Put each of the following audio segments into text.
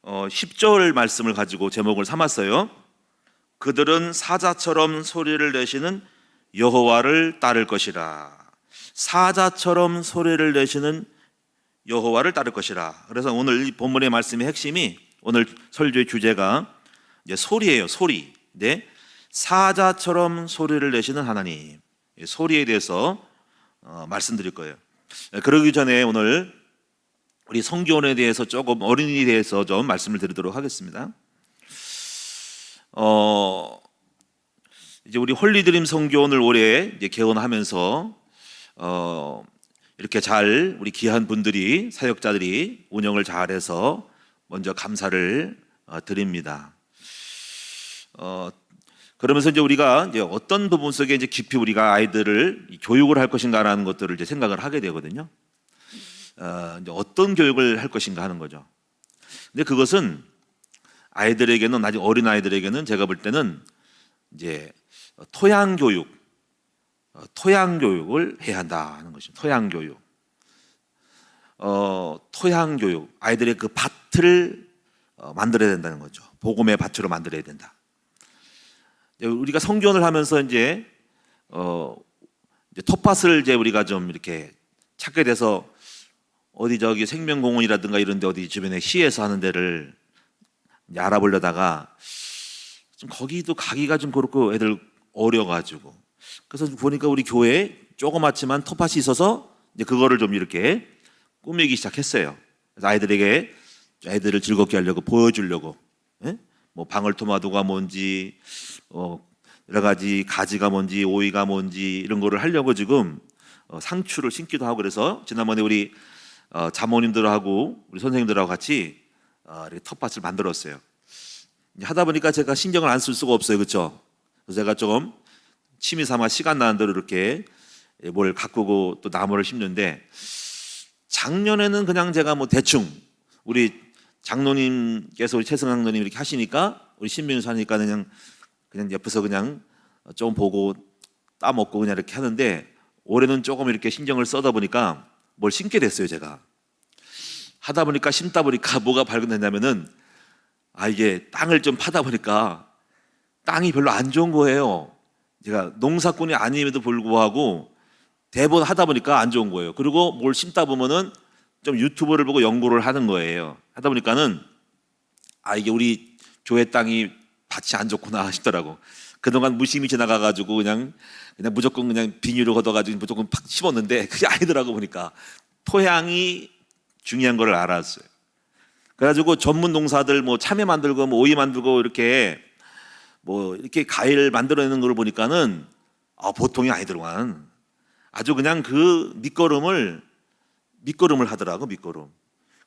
10절 말씀을 가지고 제목을 삼았어요. 그들은 사자처럼 소리를 내시는 여호와를 따를 것이라. 사자처럼 소리를 내시는 여호와를 따를 것이라. 그래서 오늘 이 본문의 말씀의 핵심이, 오늘 설교의 주제가 이제 소리예요. 소리. 네, 사자처럼 소리를 내시는 하나님, 소리에 대해서 말씀드릴 거예요. 그러기 전에 오늘 우리 성교원에 대해서 조금, 어린이에 대해서 좀 말씀을 드리도록 하겠습니다. 이제 우리 홀리드림 성교원을 올해 이제 개원하면서 이렇게 잘 우리 귀한 분들이, 사역자들이 운영을 잘해서 먼저 감사를 드립니다. 그러면서 이제 우리가 이제 어떤 부분 속에 이제 깊이 우리가 아이들을 교육을 할 것인가라는 것들을 이제 생각을 하게 되거든요. 이제 어떤 교육을 할 것인가 하는 거죠. 근데 그것은 아이들에게는, 아직 어린 아이들에게는 제가 볼 때는 이제 토양 교육을 해야 한다 하는 것이죠. 토양 교육. 아이들의 그 밭을 만들어야 된다는 거죠. 복음의 밭으로 만들어야 된다. 우리가 성교원을 하면서 이제 텃밭을 이제 우리가 좀 이렇게 찾게 돼서, 어디 저기 생명공원이라든가 이런 데, 어디 주변에 시에서 하는 데를 이제 알아보려다가 좀 거기도 가기가 좀 그렇고 애들 어려가지고, 그래서 보니까 우리 교회에 조그맣지만 텃밭이 있어서 이제 그거를 좀 이렇게 꾸미기 시작했어요. 그래서 애들을 즐겁게 하려고, 보여주려고, 뭐 방울토마토가 뭔지, 여러 가지 가지가 뭔지, 오이가 뭔지 이런 거를 하려고 지금 상추를 심기도 하고, 그래서 지난번에 우리 자모님들하고 우리 선생님들하고 같이 이렇게 텃밭을 만들었어요. 하다 보니까 제가 신경을 안 쓸 수가 없어요, 그렇죠? 그래서 제가 조금 취미 삼아 시간 나는 대로 이렇게 뭘 가꾸고 또 나무를 심는데, 작년에는 그냥 제가 뭐 대충, 우리 장로님께서, 우리 최승학 장로님 이렇게 하시니까, 우리 신민수 하니까 그냥 옆에서 그냥 좀 보고 따먹고 그냥 이렇게 하는데, 올해는 조금 이렇게 신경을 써다 보니까 뭘 심게 됐어요. 제가 하다 보니까, 심다 보니까 뭐가 발견됐냐면은, 이게 땅을 좀 파다 보니까 땅이 별로 안 좋은 거예요. 제가 농사꾼이 아님에도 불구하고 대본 하다 보니까 안 좋은 거예요. 그리고 뭘 심다 보면은 좀 유튜브를 보고 연구를 하는 거예요. 하다 보니까는 이게 우리 교회 땅이 밭이 안 좋구나 싶더라고. 그동안 무심히 지나가가지고 그냥 무조건 그냥 비닐을 걷어가지고 무조건 팍 심었는데, 그게 아니더라고. 보니까 토양이 중요한 걸 알았어요. 그래가지고 전문 농사들 뭐 참외 만들고 뭐 오이 만들고 이렇게 뭐 이렇게 과일 만들어내는 걸 보니까는 보통이 아니더만. 아주 그냥 그 밑거름을 하더라고. 밑거름.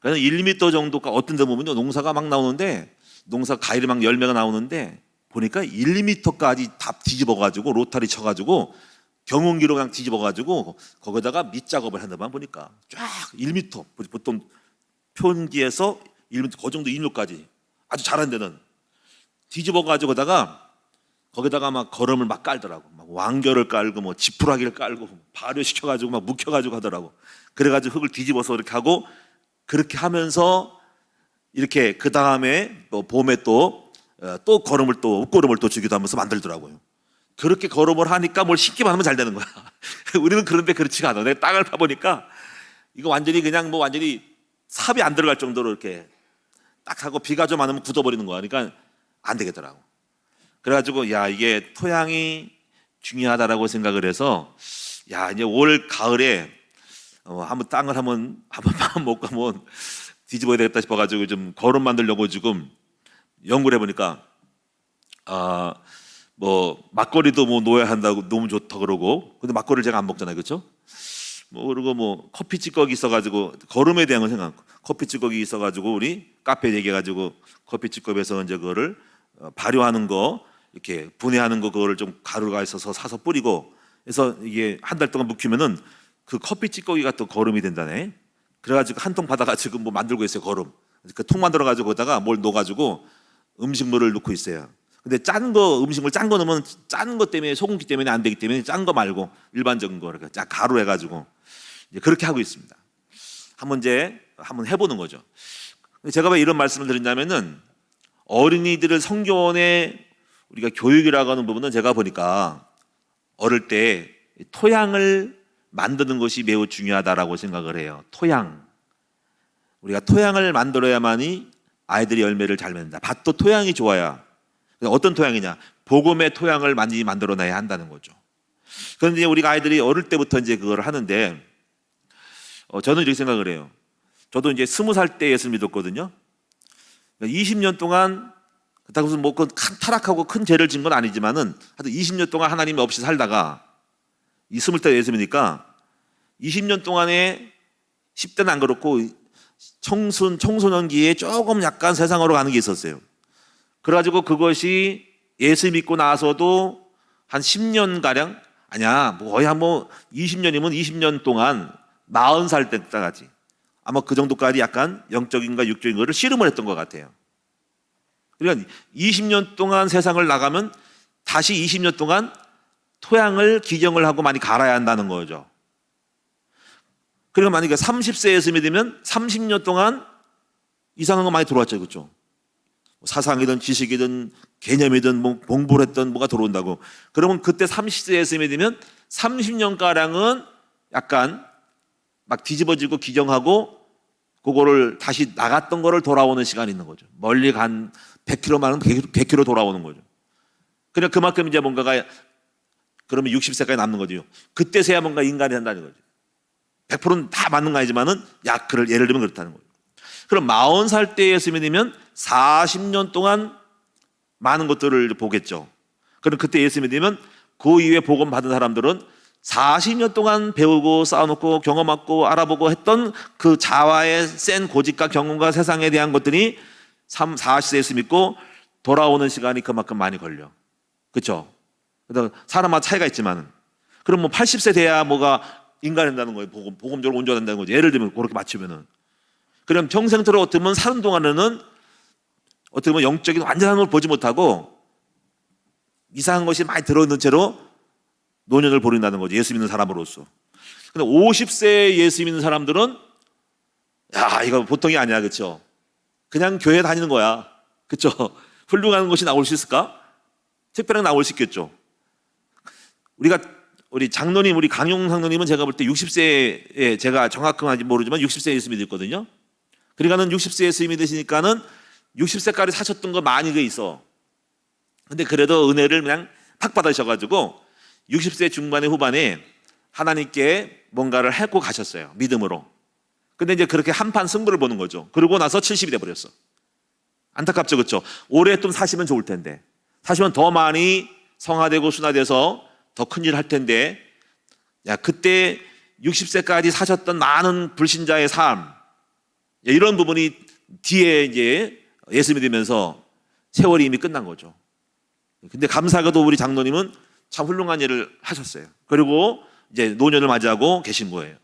그래서 1m 정도가, 어떤 데 보면요, 농사가 막 나오는데, 농사 과일이 막 열매가 나오는데 보니까 1m까지 다 뒤집어가지고, 로타리 쳐가지고 경운기로 그냥 뒤집어가지고 거기다가 밑작업을 한다만, 보니까 쫙 1m, 보통 표기에서 1m, 그 정도 1m까지 아주 잘한 데는 뒤집어가지고 거기다가 막 거름을 막 깔더라고. 막 왕겨를 깔고 뭐 지푸라기를 깔고 발효시켜가지고 막 묵혀가지고 하더라고. 그래가지고 흙을 뒤집어서 이렇게 하고, 그렇게 하면서 이렇게 그 다음에 또 봄에 또 옷고름을 또 주기도 하면서 만들더라고요. 그렇게 거름을 하니까 뭘 심기만 하면 잘 되는 거야. 우리는 그런데 그렇지가 않아. 내가 땅을 파보니까 이거 완전히 그냥 뭐 완전히 삽이 안 들어갈 정도로 이렇게 딱 하고, 비가 좀 안 오면 굳어버리는 거야. 그러니까 안 되겠더라고. 그래가지고 이게 토양이 중요하다라고 생각을 해서, 이제 올 가을에 한번 땅을 한번 마음 먹고 한번 뒤집어야 되겠다 싶어가지고 좀 거름 만들려고 지금 연구를 해보니까, 뭐 막걸리도 뭐 넣어야 한다고 너무 좋다 그러고, 근데 막걸리를 제가 안 먹잖아요, 그렇죠? 그리고 뭐 커피 찌꺼기 있어가지고, 거름에 대한 건 생각, 커피 찌꺼기 있어가지고 우리 카페에 얘기해가지고 커피 찌꺼기에서 이제 그거를 발효하는 거, 이렇게 분해하는 거, 그거를 좀 가루가 있어서 사서 뿌리고 해서 이게 한 달 동안 묵히면은 그 커피 찌꺼기가 또 거름이 된다네. 그래가지고 한 통 받아가지고 뭐 만들고 있어요, 거름. 그 통 만들어가지고 거기다가 뭘 넣어가지고 음식물을 넣고 있어요. 근데 음식물 짠 거 넣으면, 짠 거 때문에, 소금기 때문에 안 되기 때문에 짠 거 말고 일반적인 거 이렇게 가루 해가지고 이제 그렇게 하고 있습니다. 한번 해보는 거죠. 제가 왜 이런 말씀을 드리냐면은 어린이들을 성교원의 우리가 교육이라고 하는 부분은 제가 보니까 어릴 때 토양을 만드는 것이 매우 중요하다라고 생각을 해요. 토양. 우리가 토양을 만들어야만이 아이들이 열매를 잘 맺는다. 밭도 토양이 좋아야. 어떤 토양이냐? 복음의 토양을 많이 만들어놔야 한다는 거죠. 그런데 우리가 아이들이 어릴 때부터 이제 그걸 하는데, 저는 이렇게 생각을 해요. 저도 이제 20살 때 예수를 믿었거든요. 20년 동안 그렇다고 해서 뭐 큰 타락하고 큰 죄를 진 건 아니지만은 하여튼 20년 동안 하나님 없이 살다가 이 20대 예수 믿으니까 20년 동안에 10대는 안 그렇고 청소년기에 조금 약간 세상으로 가는 게 있었어요. 그래가지고 그것이 예수 믿고 나서도 한 10년가량, 아니야, 뭐 거의 한 뭐 20년이면 20년 동안 40살 때까지 아마 그 정도까지 약간 영적인가 육적인 거를 씨름을 했던 것 같아요. 그러니까 20년 동안 세상을 나가면 다시 20년 동안 토양을 기경을 하고 많이 갈아야 한다는 거죠. 그러니까 만약에 30세에 예수님이 되면 30년 동안 이상한 거 많이 들어왔죠. 그렇죠? 사상이든 지식이든 개념이든 뭐 공부를 했던 뭐가 들어온다고. 그러면 그때 30세에 예수님이 되면 30년가량은 약간 막 뒤집어지고 기경하고 그거를 다시 나갔던 거를 돌아오는 시간이 있는 거죠. 멀리 간 100km만 100km 돌아오는 거죠. 그러니까 그만큼 이제 뭔가가 그러면 60세까지 남는 거죠. 그때서야 뭔가 인간이 한다는 거죠. 100%는 다 맞는 거 아니지만은 그를 예를 들면 그렇다는 거죠. 그럼 40살 때 예수님이 되면 40년 동안 많은 것들을 보겠죠. 그럼 그때 예수님이 되면 그 이후에 복음 받은 사람들은 40년 동안 배우고 쌓아놓고 경험하고 알아보고 했던 그 자아의 센 고집과 경험과 세상에 대한 것들이 40세에 예수 믿고 돌아오는 시간이 그만큼 많이 걸려. 그렇죠? 사람마다 차이가 있지만, 그럼 뭐 80세 돼야 뭐가 인간한다는 거예요. 복음적으로 온전한다는 거죠. 예를 들면 그렇게 맞추면은. 그럼 평생토록 어떻게 보면 사는 동안에는 어떻게 보면 영적인 완전한 걸 보지 못하고 이상한 것이 많이 들어있는 채로 노년을 보낸다는 거죠. 예수 믿는 사람으로서. 근데 50세에 예수 믿는 사람들은 야, 이거 보통이 아니야. 그렇죠? 그냥 교회 다니는 거야. 그렇죠? 훌륭한 것이 나올 수 있을까? 특별하게 나올 수 있겠죠. 우리 장로님, 우리 강용 장로님은 제가 볼 때 60세에, 제가 정확한지 모르지만 60세에 예수 믿었거든요. 그러니까는 60세에 예수 믿으시니까는 60세까지 사셨던 거 많이 있어. 근데 그래도 은혜를 그냥 팍 받으셔가지고 60세 중반에 후반에 하나님께 뭔가를 하고 가셨어요. 믿음으로. 근데 이제 그렇게 한판 승부를 보는 거죠. 그러고 나서 70이 돼버렸어. 안타깝죠, 그렇죠? 오래 좀 사시면 좋을 텐데. 사시면 더 많이 성화되고 순화돼서 더 큰일 할 텐데, 야, 그때 60세까지 사셨던 많은 불신자의 삶, 이런 부분이 뒤에 이제 예수 믿으면서 세월이 이미 끝난 거죠. 근데 감사하게도 우리 장로님은 참 훌륭한 일을 하셨어요. 그리고 이제 노년을 맞이하고 계신 거예요.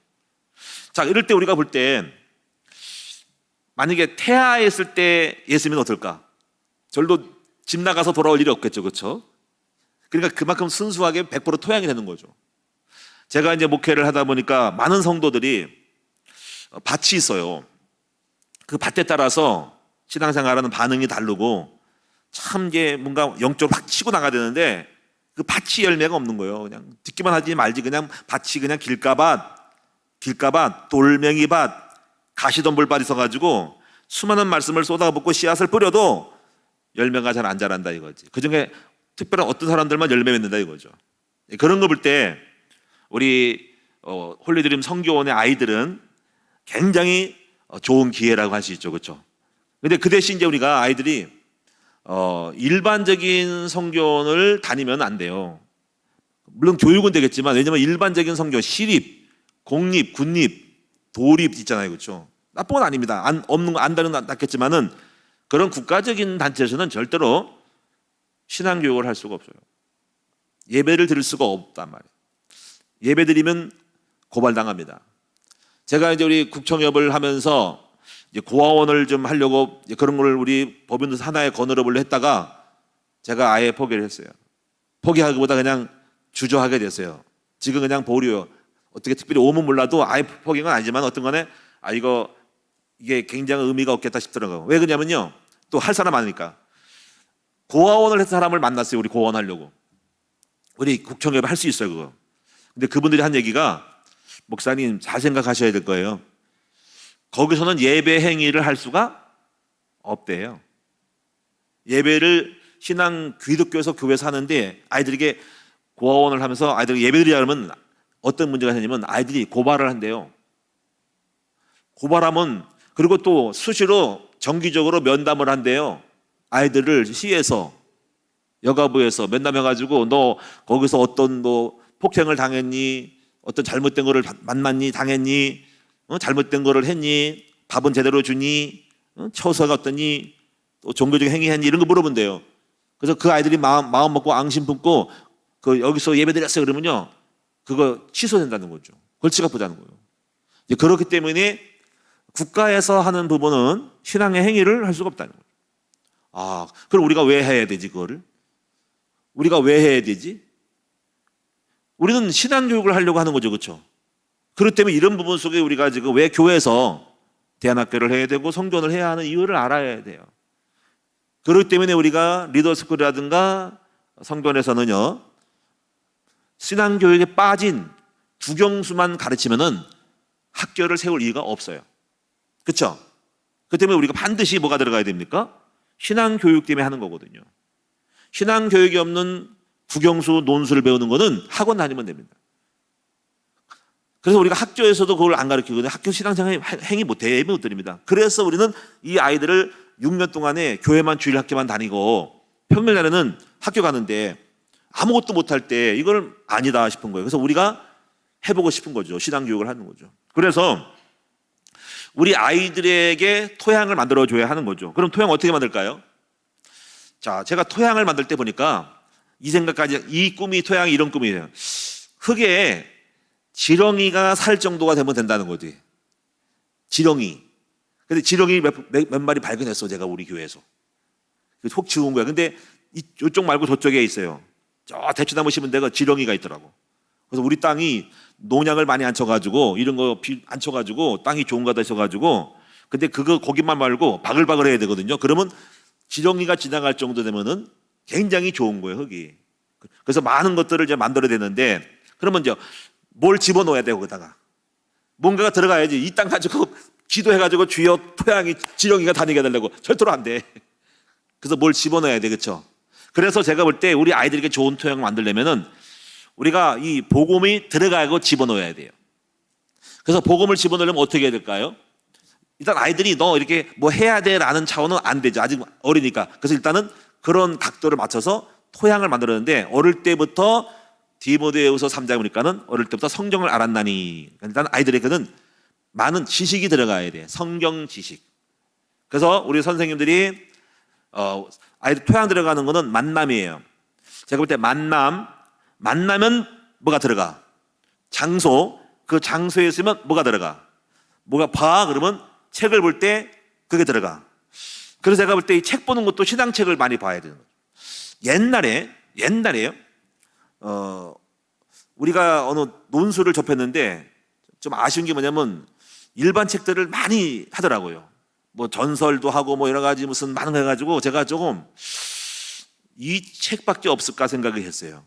자, 이럴 때 우리가 볼 때 만약에 태아했을 때 예수 믿으면 어떨까? 절도 집 나가서 돌아올 일이 없겠죠. 그렇죠? 그러니까 그만큼 순수하게 100% 토양이 되는 거죠. 제가 이제 목회를 하다 보니까 많은 성도들이 밭이 있어요. 그 밭에 따라서 신앙생활하는 반응이 다르고 참 이게 뭔가 영적으로 확 치고 나가야 되는데 그 밭이 열매가 없는 거예요. 그냥 듣기만 하지 말지 그냥 밭이 그냥 길가밭, 돌멩이밭, 가시덤불밭이 있어가지고 수많은 말씀을 쏟아붓고 씨앗을 뿌려도 열매가 잘 안 자란다 이거지. 그중에 특별한 어떤 사람들만 열매 맺는다 이거죠. 그런 거 볼 때 우리 홀리드림 성교원의 아이들은 굉장히 좋은 기회라고 할 수 있죠. 그렇죠? 근데 그 대신 이제 우리가 아이들이 일반적인 성교원을 다니면 안 돼요. 물론 교육은 되겠지만, 왜냐면 일반적인 성교, 시립, 공립, 군립, 도립 있잖아요. 그렇죠? 나쁜 건 아닙니다. 없는 거 안다는 건 낫겠지만은 그런 국가적인 단체에서는 절대로 신앙교육을 할 수가 없어요. 예배를 드릴 수가 없단 말이에요. 예배 드리면 고발당합니다. 제가 이제 우리 국청협을 하면서 이제 고아원을 좀 하려고 그런 걸 우리 법인에서 하나의 건의를 했다가 제가 아예 포기를 했어요. 포기하기보다 그냥 주저하게 됐어요. 지금 그냥 보류요. 어떻게 특별히 오면 몰라도 아예 포기는 아니지만 어떤 간에 이거 이게 굉장히 의미가 없겠다 싶더라고요. 왜 그러냐면요, 또 할 사람 많으니까. 고아원을 해서 사람을 만났어요. 우리 고아원 하려고. 우리 국청예배 할 수 있어요, 그거. 근데 그분들이 한 얘기가, 목사님 잘 생각하셔야 될 거예요. 거기서는 예배 행위를 할 수가 없대요. 예배를 신앙 기독교에서 교회에서 하는데 아이들에게 고아원을 하면서 아이들 예배드리려면 어떤 문제가 생기냐면 아이들이 고발을 한대요. 고발하면, 그리고 또 수시로 정기적으로 면담을 한대요. 아이들을 시에서, 여가부에서 면담해가지고 너 거기서 어떤 너 폭행을 당했니? 어떤 잘못된 거를 만났니? 당했니? 잘못된 거를 했니? 밥은 제대로 주니? 처서가 어떠니? 또 종교적 행위 했니? 이런 거 물어본대요. 그래서 그 아이들이 마음 먹고 앙심 품고 그 여기서 예배드렸어요 그러면요, 그거 취소된다는 거죠. 벌칙 갚자는 거예요. 그렇기 때문에 국가에서 하는 부분은 신앙의 행위를 할 수가 없다는 거예요. 아, 그럼 우리가 왜 해야 되지, 그거를? 우리가 왜 해야 되지? 우리는 신앙 교육을 하려고 하는 거죠, 그렇죠? 그렇기 때문에 이런 부분 속에 우리가 지금 왜 교회에서 대안학교를 해야 되고 성전을 해야 하는 이유를 알아야 돼요. 그렇기 때문에 우리가 리더스쿨이라든가 성전에서는요, 신앙 교육에 빠진 국영수만 가르치면은 학교를 세울 이유가 없어요. 그렇죠? 그 때문에 우리가 반드시 뭐가 들어가야 됩니까? 신앙 교육 때문에 하는 거거든요. 신앙 교육이 없는 국영수 논술을 배우는 거는 학원 다니면 됩니다. 그래서 우리가 학교에서도 그걸 안 가르치거든요. 학교 신앙생활 행위 대부분 못 드립니다. 그래서 우리는 이 아이들을 6년 동안에 교회만 주일 학교만 다니고 평일날에는 학교 가는데 아무것도 못할 때 이걸 아니다 싶은 거예요. 그래서 우리가 해보고 싶은 거죠. 신앙 교육을 하는 거죠. 그래서 우리 아이들에게 토양을 만들어줘야 하는 거죠. 그럼 토양 어떻게 만들까요? 자, 제가 토양을 만들 때 보니까 이 생각까지, 이 꿈이 토양이 이런 꿈이에요. 흙에 지렁이가 살 정도가 되면 된다는 거지. 지렁이. 근데 지렁이 몇 마리 발견했어, 제가 우리 교회에서. 혹 지운 거야. 근데 이쪽 말고 저쪽에 있어요. 저 대추나무 심은 데가 지렁이가 있더라고. 그래서 우리 땅이 농약을 많이 안 쳐가지고, 이런 거 안 쳐가지고 땅이 좋은 거다 있어가지고, 근데 그거 거기만 말고 바글바글 해야 되거든요. 그러면 지렁이가 지나갈 정도 되면은 굉장히 좋은 거예요, 흙이. 그래서 많은 것들을 이제 만들어야 되는데, 그러면 이제 뭘 집어넣어야 돼요, 거기다가. 뭔가가 들어가야지. 이 땅 가지고 기도해가지고 주여 토양이 지렁이가 다니게 해달라고. 절대로 안 돼. 그래서 뭘 집어넣어야 돼, 그렇죠? 그래서 제가 볼 때 우리 아이들에게 좋은 토양을 만들려면은 우리가 이 복음이 들어가고 집어넣어야 돼요. 그래서 복음을 집어넣으려면 어떻게 해야 될까요? 일단 아이들이 너 이렇게 뭐 해야 돼라는 차원은 안 되죠. 아직 어리니까. 그래서 일단은 그런 각도를 맞춰서 토양을 만들었는데, 어릴 때부터 디모데후서 3장에 보니까는 어릴 때부터 성경을 알았나니, 일단 아이들에게는 많은 지식이 들어가야 돼. 성경 지식. 그래서 우리 선생님들이 아이들 토양 들어가는 거는 만남이에요. 제가 볼 때 만나면 뭐가 들어가? 장소. 그 장소에 있으면 뭐가 들어가? 뭐가 봐? 그러면 책을 볼 때 그게 들어가. 그래서 제가 볼 때 이 책 보는 것도 신앙책을 많이 봐야 되는 거죠. 옛날에요. 우리가 어느 논술을 접했는데 좀 아쉬운 게 뭐냐면 일반 책들을 많이 하더라고요. 뭐 전설도 하고 뭐 여러 가지 무슨 많은 거 해가지고 제가 조금 이 책밖에 없을까 생각을 했어요.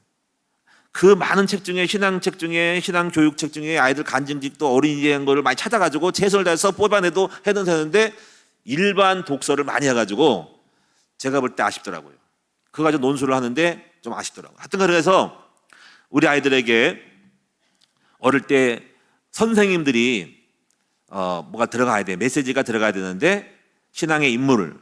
그 많은 책 중에, 신앙책 중에, 신앙교육책 중에 아이들 간증직도 어린이에 한 거를 많이 찾아가지고 최선을 다해서 뽑아내도 해도 되는데 일반 독서를 많이 해가지고 제가 볼 때 아쉽더라고요. 그거 가지고 논술을 하는데 좀 아쉽더라고요. 하여튼 그래서 우리 아이들에게 어릴 때 선생님들이 뭐가 들어가야 돼. 메시지가 들어가야 되는데 신앙의 인물,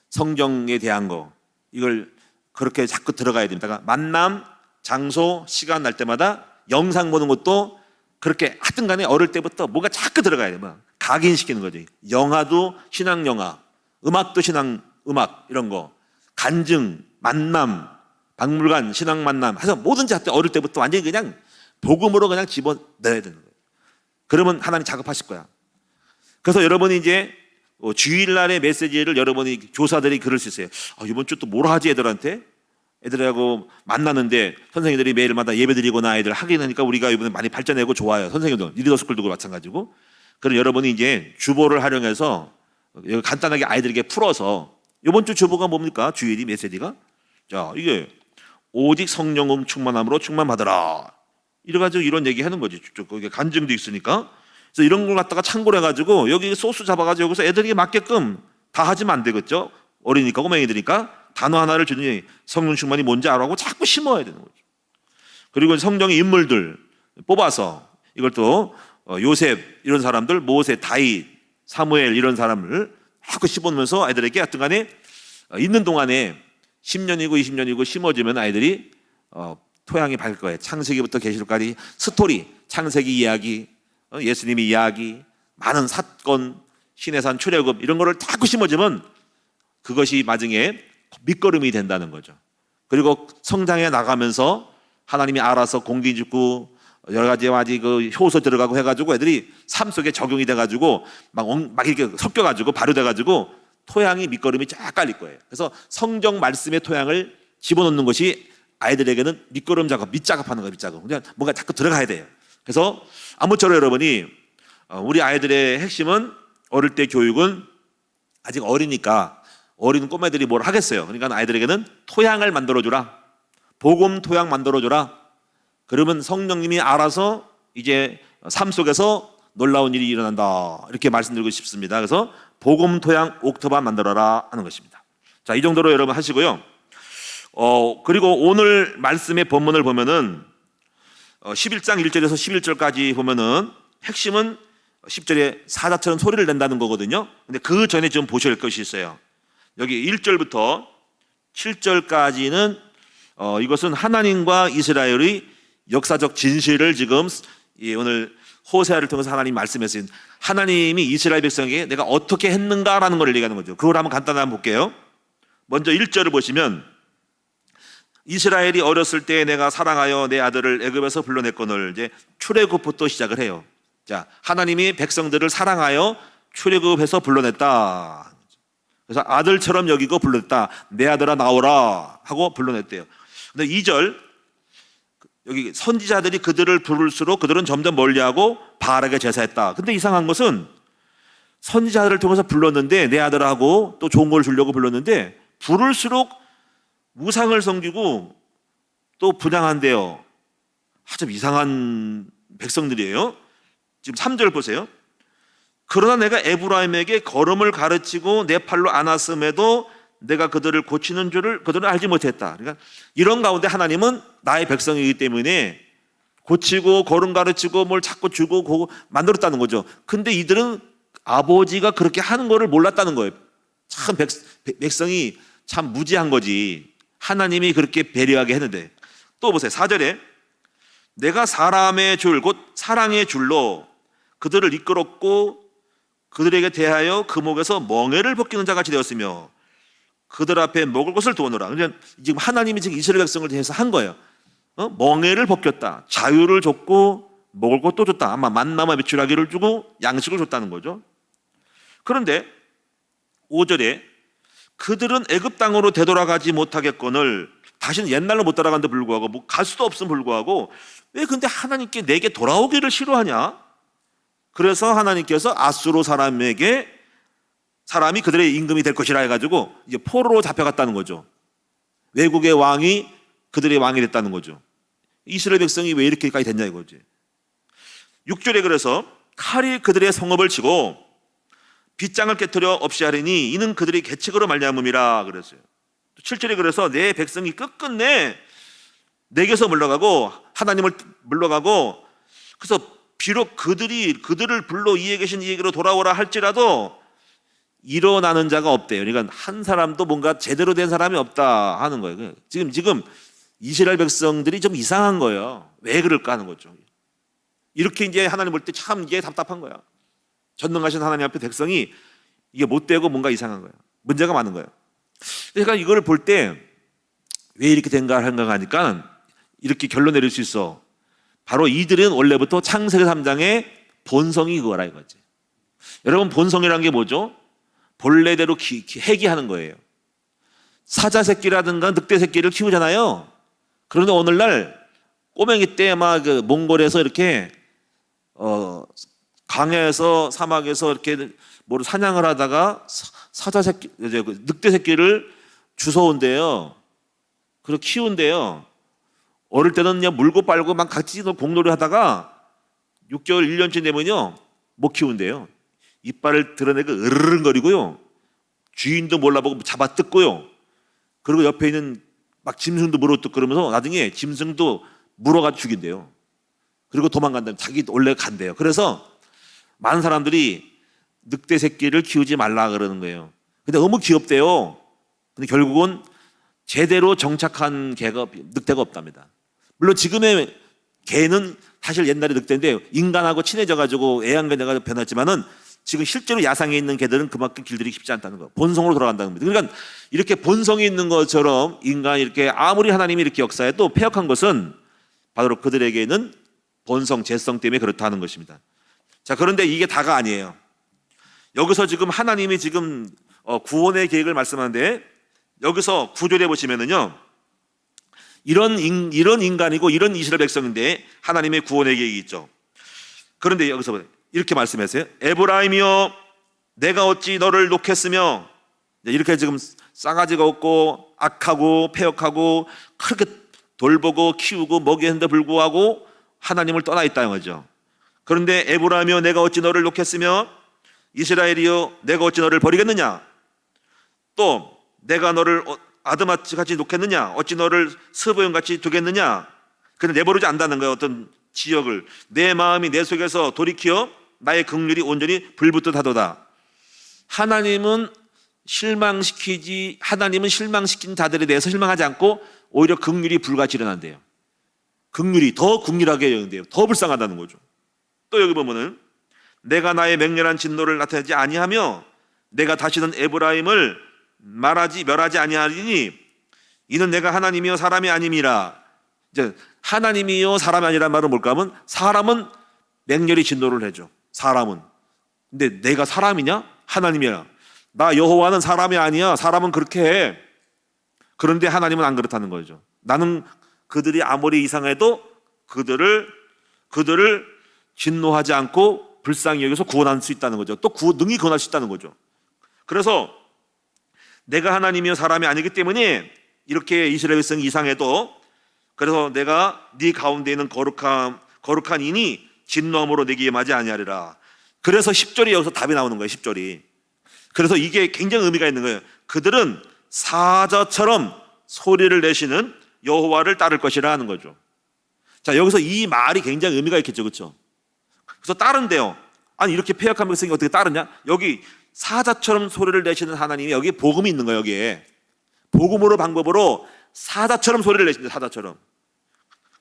성경에 대한 거, 이걸 그렇게 자꾸 들어가야 됩니다. 그러니까 만남, 장소, 시간 날 때마다 영상 보는 것도 그렇게 하여튼 간에 어릴 때부터 뭐가 자꾸 들어가야 돼요. 막 각인시키는 거지. 영화도 신앙 영화, 음악도 신앙 음악, 이런 거, 간증, 만남, 박물관, 신앙 만남 해서 뭐든지 하여튼 어릴 때부터 완전히 그냥 복음으로 그냥 집어넣어야 되는 거예요. 그러면 하나님 작업하실 거야. 그래서 여러분이 이제 주일날의 메시지를 여러분이 교사들이 그럴 수 있어요. 이번 주 또 뭘 하지 애들한테? 애들하고 만나는데 선생님들이 매일마다 예배드리거나 애들 하긴 하니까 우리가 이번에 많이 발전하고 좋아요. 선생님들, 리더스쿨도 마찬가지고. 그럼 여러분이 이제 주보를 활용해서 여기 간단하게 아이들에게 풀어서 이번 주 주보가 뭡니까? 주일이 메시지가 자 이게 오직 성령음 충만함으로 충만받으라 이래가지고 이런 얘기 하는 거지. 거기에 간증도 있으니까. 그래서 이런 걸 갖다가 참고를 해가지고 여기 소스 잡아가지고 여기서 애들에게 맞게끔 다 하지면 안 되겠죠. 어리니까 꼬맹이들이니까 단어 하나를 주더니 성령 충만이 뭔지 알아고 자꾸 심어야 되는 거죠. 그리고 성령의 인물들 뽑아서 이걸 또 요셉 이런 사람들, 모세, 다윗, 사무엘 이런 사람을 자꾸 심어놓으면서 아이들에게 하여튼간에 있는 동안에 10년이고 20년이고 심어주면 아이들이 토양이 밝을 거예요. 창세기부터 계시록까지 스토리, 창세기 이야기, 예수님의 이야기, 많은 사건, 시내산 출애굽 이런 거를 자꾸 심어주면 그것이 나중에 밑거름이 된다는 거죠. 그리고 성장해 나가면서 하나님이 알아서 공기 짓고 여러 가지 그 효소 들어가고 해가지고 애들이 삶 속에 적용이 돼가지고 막 이렇게 섞여가지고 발효돼가지고 토양이 밑거름이 쫙 깔릴 거예요. 그래서 성경 말씀의 토양을 집어넣는 것이 아이들에게는 밑거름 작업, 밑작업하는 거예요. 밑작업. 그냥 뭔가 자꾸 들어가야 돼요. 그래서 아무쪼록 여러분이 우리 아이들의 핵심은 어릴 때 교육은 아직 어리니까 어린 꼬매들이 뭘 하겠어요. 그러니까 아이들에게는 토양을 만들어주라. 복음 토양 만들어주라. 그러면 성령님이 알아서 이제 삶 속에서 놀라운 일이 일어난다. 이렇게 말씀드리고 싶습니다. 그래서 복음 토양 옥토반 만들어라 하는 것입니다. 자, 이 정도로 여러분 하시고요. 그리고 오늘 말씀의 본문을 보면은 11장 1절에서 11절까지 보면은 핵심은 10절에 사자처럼 소리를 낸다는 거거든요. 근데 그 전에 좀 보셔야 할 것이 있어요. 여기 1절부터 7절까지는 이것은 하나님과 이스라엘의 역사적 진실을 지금 오늘 호세아를 통해서 하나님 말씀했어요. 하나님이 이스라엘 백성에게 내가 어떻게 했는가라는 걸 얘기하는 거죠. 그걸 한번 간단하게 볼게요. 먼저 1절을 보시면 이스라엘이 어렸을 때 내가 사랑하여 내 아들을 애굽에서 불러냈거늘 이제 출애굽부터 시작을 해요. 자, 하나님이 백성들을 사랑하여 출애굽해서 불러냈다. 그래서 아들처럼 여기고 불렀다. 내 아들아 나오라 하고 불러냈대요. 근데 2절 여기 선지자들이 그들을 부를수록 그들은 점점 멀리하고 바알에게 제사했다. 근데 이상한 것은 선지자들을 통해서 불렀는데 내 아들하고 또 좋은 걸 주려고 불렀는데 부를수록 우상을 섬기고 또 분향한대요. 아주 이상한 백성들이에요. 지금 3절 보세요. 그러나 내가 에브라임에게 걸음을 가르치고 내 팔로 안았음에도 내가 그들을 고치는 줄을 그들은 알지 못했다. 그러니까 이런 가운데 하나님은 나의 백성이기 때문에 고치고 걸음 가르치고 뭘 자꾸 주고 만들었다는 거죠. 근데 이들은 아버지가 그렇게 하는 거를 몰랐다는 거예요. 참 백성이 참 무지한 거지. 하나님이 그렇게 배려하게 했는데. 또 보세요. 4절에 내가 사람의 줄 곧 사랑의 줄로 그들을 이끌었고 그들에게 대하여 그 목에서 멍에를 벗기는 자같이 되었으며 그들 앞에 먹을 것을 두어놓으라. 그러니까 지금 하나님이 지금 이스라엘 백성을 대해서 한 거예요. 멍에를 벗겼다. 자유를 줬고 먹을 것도 줬다. 아마 만나와 메추라기를 주고 양식을 줬다는 거죠. 그런데 5절에 그들은 애굽 땅으로 되돌아가지 못하겠거늘 다시는 옛날로 못 따라간데 불구하고 뭐 갈 수도 없음 불구하고 왜 근데 하나님께 내게 돌아오기를 싫어하냐? 그래서 하나님께서 아수르 사람이 그들의 임금이 될 것이라 해가지고 이제 포로로 잡혀갔다는 거죠. 외국의 왕이 그들의 왕이 됐다는 거죠. 이스라엘 백성이 왜 이렇게까지 됐냐 이거지. 6절에 그래서 칼이 그들의 성읍을 치고 빗장을 깨뜨려 없이 하리니 이는 그들이 계책으로 말미암음이라 그랬어요. 7절에 그래서 내 백성이 끝끝내 내게서 물러가고 하나님을 물러가고 그래서 비록 그들을 불러 이에 계신 이에게로 돌아오라 할지라도 일어나는 자가 없대요. 그러니까 한 사람도 뭔가 제대로 된 사람이 없다 하는 거예요. 지금 이스라엘 백성들이 좀 이상한 거예요. 왜 그럴까 하는 거죠. 이렇게 이제 하나님 볼 때 참 이게 답답한 거야. 전능하신 하나님 앞에 백성이 이게 못되고 뭔가 이상한 거예요. 문제가 많은 거예요. 그러니까 이걸 볼 때 왜 이렇게 된가 하니까 이렇게 결론 내릴 수 있어. 바로 이들은 원래부터 창세기 3장의 본성이 그거라 이거지. 여러분 본성이라는 게 뭐죠? 본래대로 회귀하는 거예요. 사자 새끼라든가 늑대 새끼를 키우잖아요. 그런데 오늘날 꼬맹이 때 막 그 몽골에서 이렇게 강에서 사막에서 이렇게 뭐 사냥을 하다가 사자 새끼, 이제 그 늑대 새끼를 주워온대요. 그리고 키운대요. 어릴 때는 그냥 물고 빨고 막 같이 공놀이 하다가 6개월, 1년쯤 되면요 못 키운대요. 이빨을 드러내고 으르렁거리고요. 주인도 몰라보고 잡아 뜯고요. 그리고 옆에 있는 막 짐승도 물어뜯고 그러면서 나중에 짐승도 물어가 죽인대요. 그리고 도망간다면 자기 원래 간대요. 그래서 많은 사람들이 늑대 새끼를 키우지 말라 그러는 거예요. 근데 너무 귀엽대요. 근데 결국은 제대로 정착한 개가 늑대가 없답니다. 물론 지금의 개는 사실 옛날에 늑대인데 인간하고 친해져가지고 애완견자가 변했지만은 지금 실제로 야상에 있는 개들은 그만큼 길들이기 쉽지 않다는 거예요. 본성으로 돌아간다는 겁니다. 그러니까 이렇게 본성이 있는 것처럼 인간이 이렇게 아무리 하나님이 이렇게 역사해도 패역한 것은 바로 그들에게는 본성, 재성 때문에 그렇다는 것입니다. 자, 그런데 이게 다가 아니에요. 여기서 지금 하나님이 지금 구원의 계획을 말씀하는데 여기서 9절에 보시면은요 이런 인간이고 이런 이스라엘 백성인데 하나님의 구원의 계획이 있죠. 그런데 여기서 이렇게 말씀하세요. 에브라임이여 내가 어찌 너를 놓겠으며, 이렇게 지금 싸가지가 없고 악하고 패역하고 그렇게 돌보고 키우고 먹이는데 불구하고 하나님을 떠나 있다는 거죠. 그런데 에브라임이여 내가 어찌 너를 놓겠으며 이스라엘이여 내가 어찌 너를 버리겠느냐, 또 내가 너를 아드마같이 놓겠느냐, 어찌 너를 스보용같이 두겠느냐. 근데 내버리지 않는다는 거예요. 어떤 지역을 내 마음이 내 속에서 돌이켜 나의 긍휼이 온전히 불붙듯 하도다. 하나님은 실망시킨 자들에 대해서 실망하지 않고 오히려 긍휼이 불같이 일어난대요. 긍휼이 더 긍휼하게 여긴대요. 더 불쌍하다는 거죠. 또 여기 보면은 내가 나의 맹렬한 진노를 나타내지 아니하며 내가 다시는 에브라임을 멸하지 아니하리니 이는 내가 하나님이요 사람이 아님이라. 이제 하나님이요 사람이 아니란 말은 뭘까 하면 사람은 맹렬히 진노를 해줘. 사람은. 근데 내가 사람이냐? 하나님이야. 나 여호와는 사람이 아니야. 사람은 그렇게 해. 그런데 하나님은 안 그렇다는 거죠. 나는 그들이 아무리 이상해도 그들을 진노하지 않고 불쌍히 여기서 구원할 수 있다는 거죠. 또 능히 구원할 수 있다는 거죠. 그래서 내가 하나님이요 사람이 아니기 때문에 이렇게 이스라엘 백성이 이상해도 그래서 내가 네 가운데 있는 거룩한 인이 진노함으로 내게 임하지 아니하리라. 그래서 10절이 여기서 답이 나오는 거예요. 10절이. 그래서 이게 굉장히 의미가 있는 거예요. 그들은 사자처럼 소리를 내시는 여호와를 따를 것이라 하는 거죠. 자, 여기서 이 말이 굉장히 의미가 있겠죠. 그렇죠? 그래서 따른대요. 아니 이렇게 패역한 백성이 어떻게 따르냐? 여기 사자처럼 소리를 내시는 하나님이 여기 복음이 있는 거예요. 여기에 복음으로 방법으로 사자처럼 소리를 내신다. 사자처럼.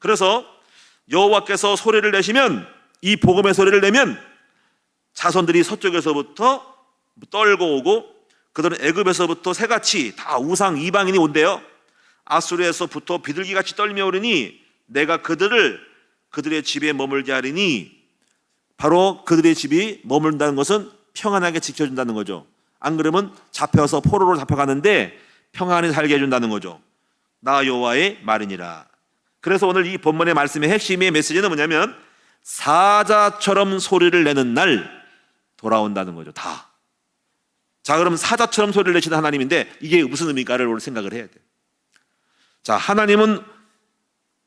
그래서 여호와께서 소리를 내시면 이 복음의 소리를 내면 자손들이 서쪽에서부터 떨고 오고 그들은 애굽에서부터 새같이 다 우상 이방인이 온대요. 아수르에서부터 비둘기같이 떨며 오르니 내가 그들의 집에 머물게 하리니. 바로 그들의 집이 머문다는 것은 평안하게 지켜준다는 거죠. 안 그러면 잡혀서 포로로 잡혀가는데 평안히 살게 해준다는 거죠. 나 여호와의 말이니라. 그래서 오늘 이 본문의 말씀의 핵심의 메시지는 뭐냐면 사자처럼 소리를 내는 날 돌아온다는 거죠. 다. 자, 그럼 사자처럼 소리를 내시는 하나님인데 이게 무슨 의미일까를 오늘 생각을 해야 돼요. 자, 하나님은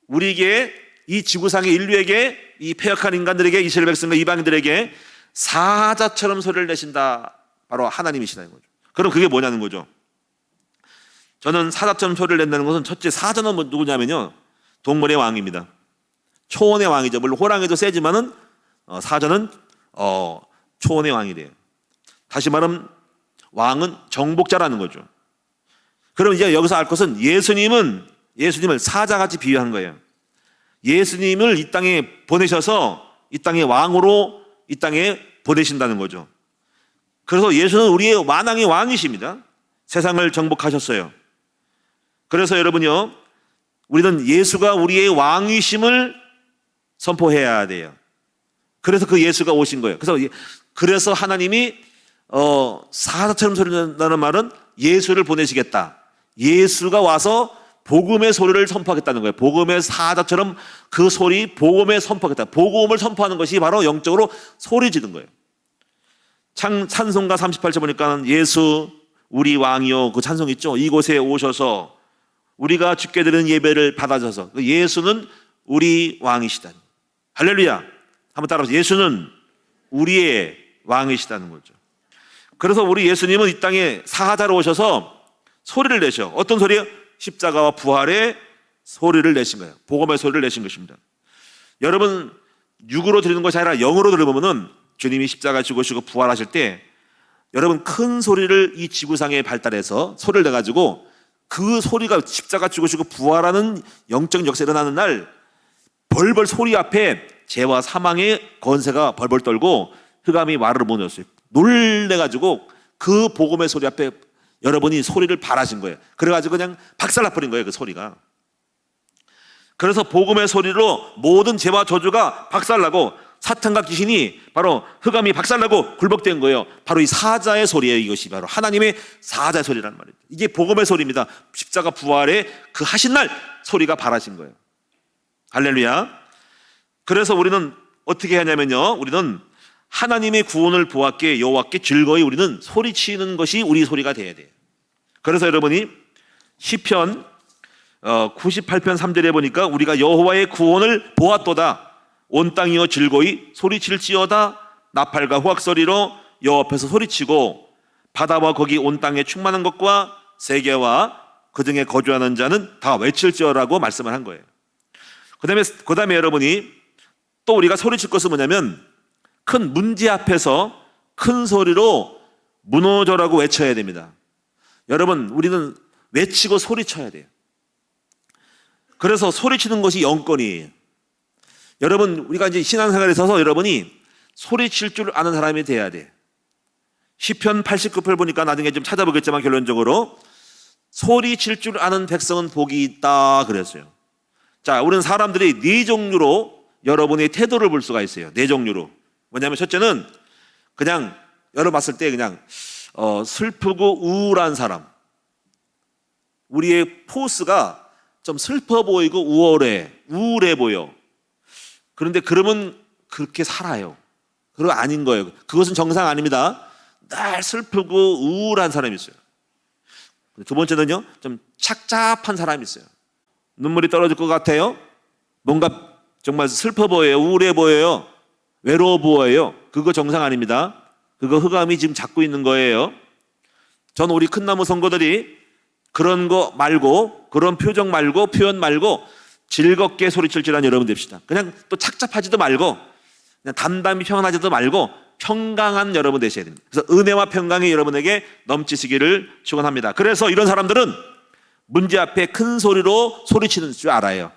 우리에게 이 지구상의 인류에게 이 패역한 인간들에게 이스라엘 백성과 이방인들에게 사자처럼 소리를 내신다. 바로 하나님이시다는 거죠. 그럼 그게 뭐냐는 거죠. 저는 사자처럼 소리를 낸다는 것은 첫째 사자는 누구냐면요 동물의 왕입니다. 초원의 왕이죠. 물론 호랑이도 세지만은 사자는 초원의 왕이래요. 다시 말하면 왕은 정복자라는 거죠. 그럼 이제 여기서 알 것은 예수님을 사자같이 비유한 거예요. 예수님을 이 땅에 보내셔서 이 땅의 왕으로 이 땅에 보내신다는 거죠. 그래서 예수는 우리의 만왕의 왕이십니다. 세상을 정복하셨어요. 그래서 여러분요, 우리는 예수가 우리의 왕이심을 선포해야 돼요. 그래서 그 예수가 오신 거예요. 그래서 하나님이 사자처럼 소리 낸다는 말은 예수를 보내시겠다. 예수가 와서 복음의 소리를 선포하겠다는 거예요. 복음의 사자처럼 그 소리, 복음에 선포하겠다. 복음을 선포하는 것이 바로 영적으로 소리 지른 거예요. 찬송가 38절 보니까 예수 우리 왕이요, 그 찬송 있죠. 이곳에 오셔서 우리가 주께 드리는 예배를 받아줘서, 예수는 우리 왕이시다. 할렐루야. 한번 따라해보세요. 예수는 우리의 왕이시다는 거죠. 그래서 우리 예수님은 이 땅에 사하자로 오셔서 소리를 내셔. 어떤 소리예요? 십자가와 부활의 소리를 내신 거예요. 복음의 소리를 내신 것입니다. 여러분, 육으로 들리는 것이 아니라 영으로 들으면은 주님이 십자가 죽으시고 부활하실 때 여러분 큰 소리를 이 지구상에 발달해서 소리를 내가지고 그 소리가 십자가 죽으시고 부활하는 영적 역사가 일어나는 날 벌벌 소리 앞에 죄와 사망의 권세가 벌벌 떨고 흑암이 와르르 무너졌어요. 놀래가지고 그 복음의 소리 앞에 여러분이 소리를 발하신 거예요. 그래가지고 그냥 박살나버린 거예요, 그 소리가. 그래서 복음의 소리로 모든 죄와 저주가 박살나고 사탄과 귀신이 바로 흑암이 박살나고 굴복된 거예요. 바로 이 사자의 소리예요. 이것이 바로 하나님의 사자의 소리라는 말이에요. 이게 복음의 소리입니다. 십자가 부활의 그 하신 날 소리가 발하신 거예요. 할렐루야. 그래서 우리는 어떻게 하냐면요, 우리는 하나님의 구원을 보았기에 여호와께 즐거이 우리는 소리치는 것이 우리 소리가 돼야 돼요. 그래서 여러분이 시편 98편 3절에 보니까 우리가 여호와의 구원을 보았도다. 온 땅이여 즐거이 소리칠지어다. 나팔과 후악소리로 여호와 앞에서 소리치고 바다와 거기 온 땅에 충만한 것과 세계와 그 등에 거주하는 자는 다 외칠지어라고 말씀을 한 거예요. 그 다음에 여러분이 또 우리가 소리칠 것은 뭐냐면 큰 문제 앞에서 큰 소리로 무너져라고 외쳐야 됩니다. 여러분, 우리는 외치고 소리쳐야 돼요. 그래서 소리치는 것이 영권이에요. 여러분, 우리가 이제 신앙생활에 있어서 여러분이 소리칠 줄 아는 사람이 돼야 돼. 시편 89편 보니까 나중에 좀 찾아보겠지만 결론적으로 소리칠 줄 아는 백성은 복이 있다 그랬어요. 자, 우리는 사람들이 네 종류로 여러분의 태도를 볼 수가 있어요. 네 종류로. 뭐냐면 첫째는 그냥 여러분 봤을 때 그냥 슬프고 우울한 사람. 우리의 포스가 좀 슬퍼 보이고 우울해 보여. 그런데 그러면 그렇게 살아요. 그거 아닌 거예요. 그것은 정상 아닙니다. 늘 슬프고 우울한 사람이 있어요. 두 번째는요, 좀 착잡한 사람이 있어요. 눈물이 떨어질 것 같아요. 뭔가 정말 슬퍼 보여요. 우울해 보여요. 외로워 보여요. 그거 정상 아닙니다. 그거 흑암이 지금 잡고 있는 거예요. 저는 우리 큰나무 성도들이 그런 거 말고, 그런 표정 말고, 표현 말고 즐겁게 소리칠 줄 아는 여러분 됩시다. 그냥 또 착잡하지도 말고 그냥 담담히 평안하지도 말고 평강한 여러분 되셔야 됩니다. 그래서 은혜와 평강이 여러분에게 넘치시기를 축원합니다. 그래서 이런 사람들은 문제 앞에 큰 소리로 소리치는 줄 알아요.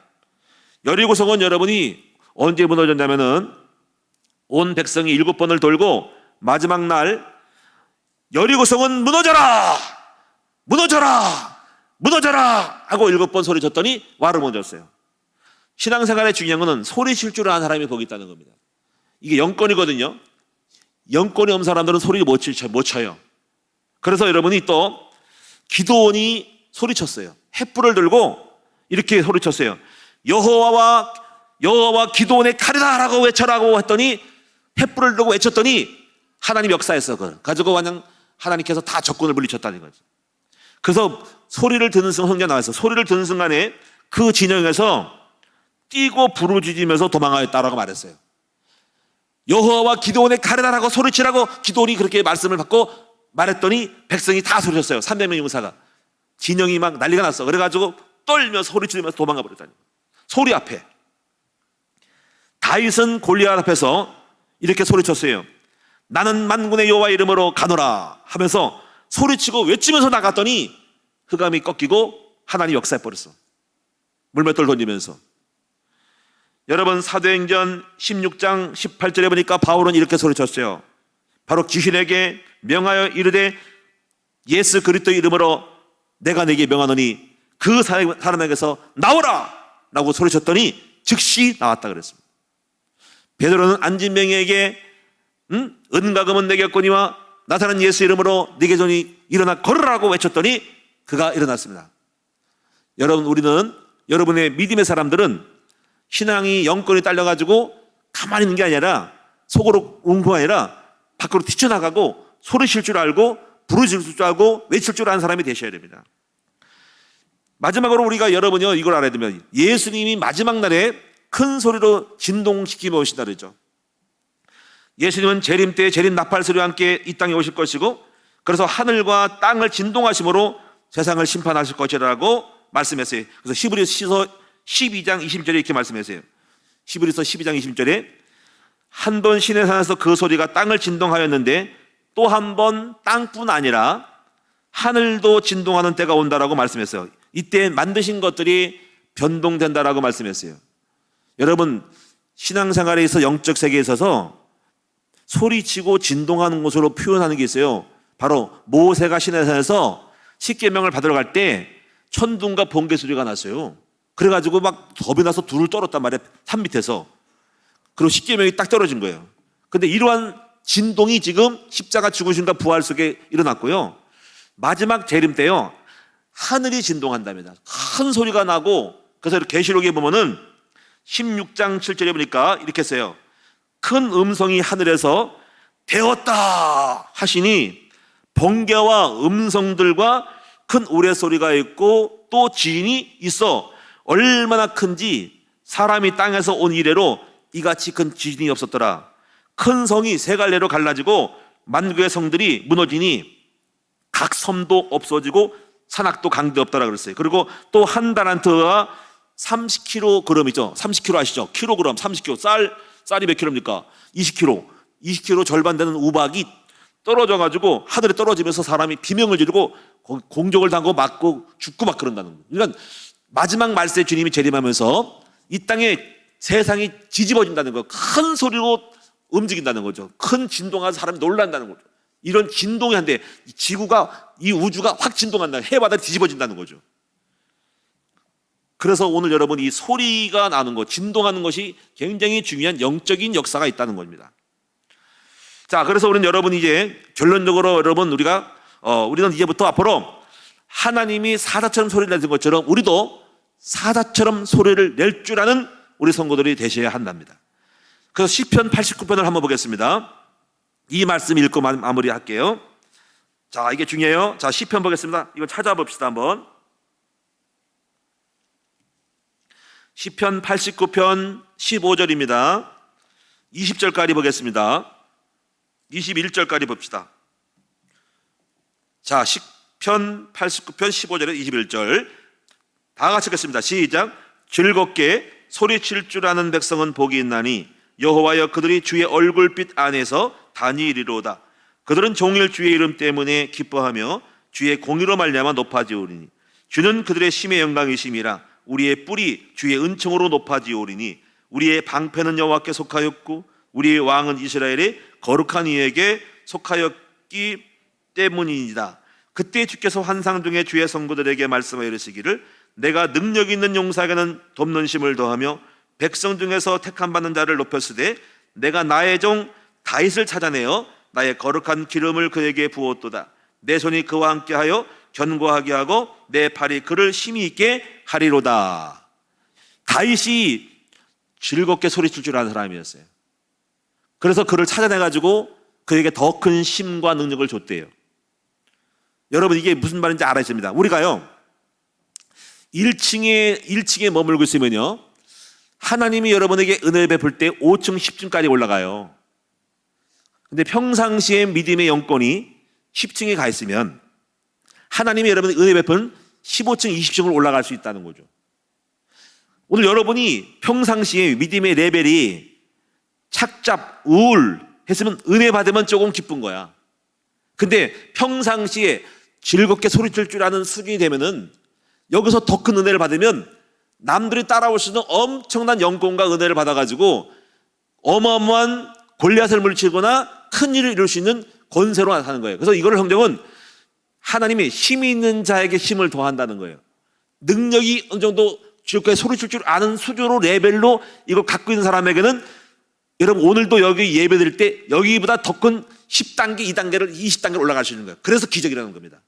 여리고성은 여러분이 언제 무너졌냐면은 온 백성이 7번을 돌고 마지막 날 여리고성은 무너져라! 무너져라! 무너져라! 하고 7번 소리쳤더니 와르르 무너졌어요. 신앙생활의 중요한 것은 소리칠 줄 아는 사람이 복이 있다는 겁니다. 이게 영권이거든요. 영권이 없는 사람들은 소리를 못 쳐요. 그래서 여러분이 또 기도원이 소리쳤어요. 횃불을 들고 이렇게 소리쳤어요. 여호와와 기도원의 칼이다라고 외쳐라고 했더니 횃불을 들고 외쳤더니 하나님 역사에서 그걸 가지고 그냥 하나님께서 다 적군을 물리쳤다는 거죠. 그래서 소리를 듣는 순간 성경 나와서 소리를 듣는 순간에 그 진영에서 뛰고 부르짖으면서 도망하였다라고 말했어요. 여호와와 기도원의 칼이다라고 소리치라고 기도원이 그렇게 말씀을 받고 말했더니 백성이 다 소리쳤어요. 300명 용사가 진영이 막 난리가 났어. 그래가지고 떨면서 소리치면서 도망가 버렸다니. 소리 앞에 다윗은 골리앗 앞에서 이렇게 소리쳤어요. 나는 만군의 여호와 이름으로 가노라 하면서 소리치고 외치면서 나갔더니 흑암이 꺾이고 하나님 역사해 버렸어. 물맷돌 던지면서. 여러분 사도행전 16장 18절에 보니까 바울은 이렇게 소리쳤어요. 바로 귀신에게 명하여 이르되 예수 그리스도의 이름으로 내가 네게 명하노니 그 사람에게서 나오라 라고 소리쳤더니 즉시 나왔다 그랬습니다. 베드로는 안진뱅이에게 은과 금은 내게 없거니와 나타난 예수 이름으로 네게 전이 일어나 걸으라고 외쳤더니 그가 일어났습니다. 여러분, 우리는 여러분의 믿음의 사람들은 신앙이 영권이 딸려가지고 가만히 있는 게 아니라 속으로 웅크가 아니라 밖으로 뛰쳐나가고 소리칠 줄 알고 부르실 줄 알고 외칠 줄 아는 사람이 되셔야 됩니다. 마지막으로 우리가 여러분이요 이걸 알아야 되면 예수님이 마지막 날에 큰 소리로 진동시키며 오신다 그랬죠. 예수님은 재림 때 재림 나팔 소리와 함께 이 땅에 오실 것이고 그래서 하늘과 땅을 진동하심으로 세상을 심판하실 것이라고 말씀했어요. 그래서 히브리서 12장 20절에 이렇게 말씀했어요. 히브리서 12장 20절에 한 번 신의 산에서 그 소리가 땅을 진동하였는데 또 한 번 땅뿐 아니라 하늘도 진동하는 때가 온다라고 말씀했어요. 이때 만드신 것들이 변동된다라고 말씀했어요. 여러분 신앙생활에 있어 영적 세계에 있어서 소리치고 진동하는 것으로 표현하는 게 있어요. 바로 모세가 시내산에서 십계명을 받으러 갈 때 천둥과 번개 소리가 났어요. 그래가지고 막 겁이 나서 둘을 떨었단 말이에요. 산 밑에서. 그리고 십계명이 딱 떨어진 거예요. 근데 이러한 진동이 지금 십자가 죽으심과 부활 속에 일어났고요. 마지막 재림 때요 하늘이 진동한답니다. 큰 소리가 나고 그래서 계시록에 보면은 16장 7절에 보니까 이렇게 써요. 큰 음성이 하늘에서 되었다 하시니 번개와 음성들과 큰 우레소리가 있고 또 지진이 있어 얼마나 큰지 사람이 땅에서 온 이래로 이같이 큰 지진이 없었더라. 큰 성이 세 갈래로 갈라지고 만국의 성들이 무너지니 각 섬도 없어지고 산악도 강도 없더라 그랬어요. 그리고 또 한 달란트와 30kg이죠. 30kg 아시죠? 킬로그램 30kg. 쌀이 몇 킬로입니까? 20kg. 20kg 절반 되는 우박이 떨어져 가지고 하늘에 떨어지면서 사람이 비명을 지르고 공적을 당하고 맞고 죽고 막 그런다는 거예요. 그러니까 마지막 말세에 주님이 재림하면서 이 땅에 세상이 뒤집어진다는 거예요. 큰 소리로 움직인다는 거죠. 큰 진동하면서 사람이 놀란다는 거죠. 이런 진동이 한데 지구가 이 우주가 확 진동한다. 해바다 뒤집어진다는 거죠. 그래서 오늘 여러분 이 소리가 나는 것, 진동하는 것이 굉장히 중요한 영적인 역사가 있다는 겁니다. 자, 그래서 우리는 여러분 이제 결론적으로 여러분 우리는 이제부터 앞으로 하나님이 사자처럼 소리를 내는 것처럼 우리도 사자처럼 소리를 낼 줄 아는 우리 성도들이 되셔야 한답니다. 그래서 시편 89편을 한번 보겠습니다. 이 말씀 읽고 마무리할게요. 자, 이게 중요해요. 자, 시편 보겠습니다. 이거 찾아봅시다 한번. 시편 89편 15절입니다. 20절까지 보겠습니다. 21절까지 봅시다. 자, 시편 89편 15절에 21절 다 같이 읽겠습니다. 시작. 즐겁게 소리칠 줄 아는 백성은 복이 있나니 여호와여 그들이 주의 얼굴빛 안에서 다니리로다. 그들은 종일 주의 이름 때문에 기뻐하며 주의 공의로 말미암아 높아지오리니 주는 그들의 심의 영광이심이라. 우리의 뿔이 주의 은총으로 높아지오리니 우리의 방패는 여호와께 속하였고 우리의 왕은 이스라엘의 거룩한 이에게 속하였기 때문이니이다. 그때 주께서 환상 중에 주의 성도들에게 말씀하여 이르시기를 내가 능력 있는 용사에게는 돕는 심을 더하며 백성 중에서 택함 받는 자를 높였으되 내가 나의 종 다윗을 찾아내어 나의 거룩한 기름을 그에게 부었도다. 내 손이 그와 함께하여 견고하게 하고 내 팔이 그를 힘이 있게 하리로다. 다윗이 즐겁게 소리칠 줄 아는 사람이었어요. 그래서 그를 찾아내가지고 그에게 더 큰 힘과 능력을 줬대요. 여러분 이게 무슨 말인지 알아야 됩니다. 우리가요 1층에 머물고 있으면요 하나님이 여러분에게 은혜를 베풀 때 5층 10층까지 올라가요. 근데 평상시에 믿음의 영권이 10층에 가 있으면 하나님이 여러분에게 은혜 베푼 15층 20층을 올라갈 수 있다는 거죠. 오늘 여러분이 평상시에 믿음의 레벨이 착잡, 우울 했으면 은혜 받으면 조금 기쁜 거야. 근데 평상시에 즐겁게 소리칠 줄 아는 수준이 되면은 여기서 더 큰 은혜를 받으면 남들이 따라올 수 있는 엄청난 영권과 은혜를 받아가지고 어마어마한 골리앗을 물리치거나 큰 일을 이룰 수 있는 권세로 나타나는 거예요. 그래서 이거를 성경은 하나님이 힘이 있는 자에게 힘을 더한다는 거예요. 능력이 어느 정도 즐겁게 소리칠 줄 아는 수준으로 레벨로 이걸 갖고 있는 사람에게는 여러분 오늘도 여기 예배 드릴 때 여기보다 더 큰 10단계, 2단계를 20단계를 올라갈 수 있는 거예요. 그래서 기적이라는 겁니다.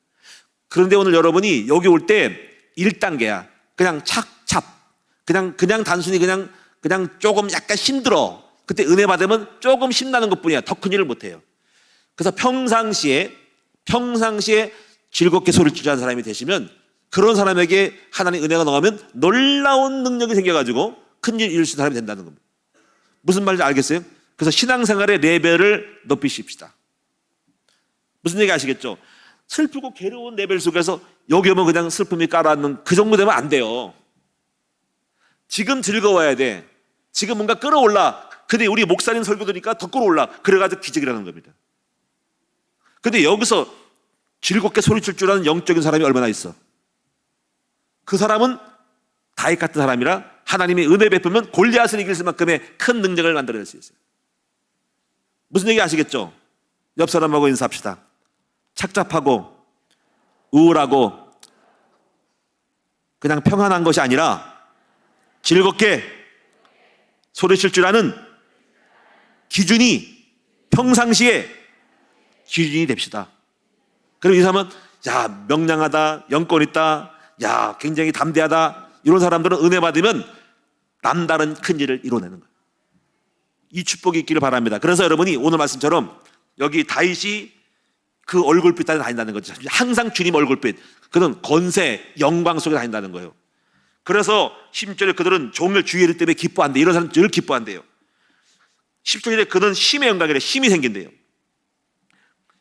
그런데 오늘 여러분이 여기 올 때 1단계야. 그냥 착잡. 그냥 단순히 그냥 조금 약간 힘들어. 그때 은혜 받으면 조금 힘나는 것 뿐이야. 더 큰 일을 못 해요. 그래서 평상시에 즐겁게 소리 치지 않는 사람이 되시면 그런 사람에게 하나님의 은혜가 나가면 놀라운 능력이 생겨가지고 큰일 이룰 수 있는 사람이 된다는 겁니다. 무슨 말인지 알겠어요? 그래서 신앙생활의 레벨을 높이십시다. 무슨 얘기 아시겠죠? 슬프고 괴로운 레벨 속에서 여기 오면 그냥 슬픔이 깔아앉는 그 정도 되면 안 돼요. 지금 즐거워야 돼. 지금 뭔가 끌어올라. 근데 우리 목사님 설교 들으니까 더 끌어올라. 그래가지고 기적이라는 겁니다. 근데 여기서 즐겁게 소리칠 줄 아는 영적인 사람이 얼마나 있어? 그 사람은 다윗 같은 사람이라 하나님이 은혜 베풀면 골리앗을 이길 만큼의 큰 능력을 만들어낼 수 있어요. 무슨 얘기 아시겠죠? 옆 사람하고 인사합시다. 착잡하고 우울하고 그냥 평안한 것이 아니라 즐겁게 소리칠 줄 아는 기준이 평상시에 기준이 됩시다. 그럼 이 사람은 야 명랑하다, 영권 있다, 야 굉장히 담대하다, 이런 사람들은 은혜 받으면 남다른 큰 일을 이뤄내는 거예요. 이 축복이 있기를 바랍니다. 그래서 여러분이 오늘 말씀처럼 여기 다윗이 그 얼굴빛 안에 다닌다는 거죠. 항상 주님 얼굴빛, 그는 권세, 영광 속에 다닌다는 거예요. 그래서 10절에 그들은 종일 주의 일 때문에 기뻐한대. 이런 사람은 늘 기뻐한대요. 10절에 그는 힘의 영광이래. 힘이 생긴대요.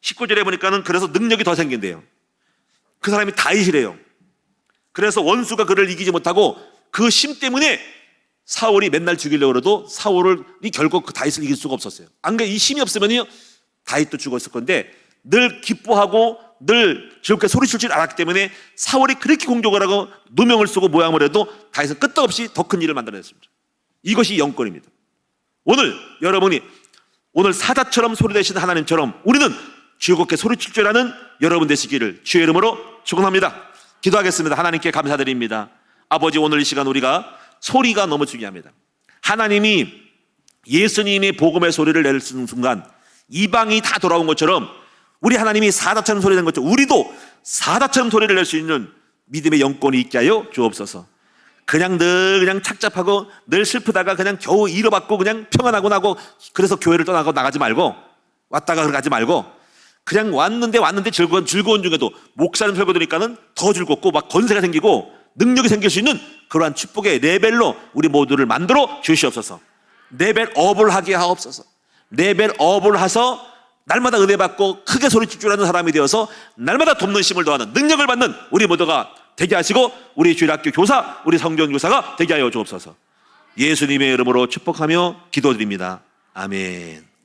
19절에 보니까는 그래서 능력이 더 생긴대요. 그 사람이 다윗이래요. 그래서 원수가 그를 이기지 못하고 그 힘 때문에 사울이 맨날 죽이려고 해도 사울이 결국 그 다윗을 이길 수가 없었어요. 안 그래, 이 힘이 없으면요 다윗도 죽었을 건데 늘 기뻐하고 늘 즐겁게 소리칠 줄 알았기 때문에 사울이 그렇게 공격을 하고 누명을 쓰고 모양을 해도 다윗은 끄떡없이 더 큰 일을 만들어냈습니다. 이것이 영권입니다. 오늘 여러분이 오늘 사자처럼 소리내시는 하나님처럼 우리는 즐겁게 소리칠 줄 아는 여러분 되시기를 주의 이름으로 축원합니다. 기도하겠습니다. 하나님께 감사드립니다. 아버지, 오늘 이 시간 우리가 소리가 너무 중요합니다. 하나님이 예수님이 복음의 소리를 낼 순간 이방이 다 돌아온 것처럼 우리 하나님이 사자처럼 소리내는 것처럼 우리도 사자처럼 소리를 낼 수 있는 믿음의 영권이 있게 하여 주옵소서. 그냥 착잡하고 늘 슬프다가 그냥 겨우 잃어받고 그냥 평안하고 나고 그래서 교회를 떠나고 나가지 말고 왔다가 가지 말고 그냥 왔는데 즐거운 중에도 목사님 설교 들으니까는 더 즐겁고 막 권세가 생기고 능력이 생길 수 있는 그러한 축복의 레벨로 우리 모두를 만들어 주시옵소서. 레벨업을 하게 하옵소서. 레벨업을 해서 날마다 은혜 받고 크게 소리칠 줄 아는 사람이 되어서 날마다 돕는 힘을 더하는 능력을 받는 우리 모두가 되게 하시고 우리 주일학교 교사, 우리 성경 교사가 되게 하여 주옵소서. 예수님의 이름으로 축복하며 기도드립니다. 아멘.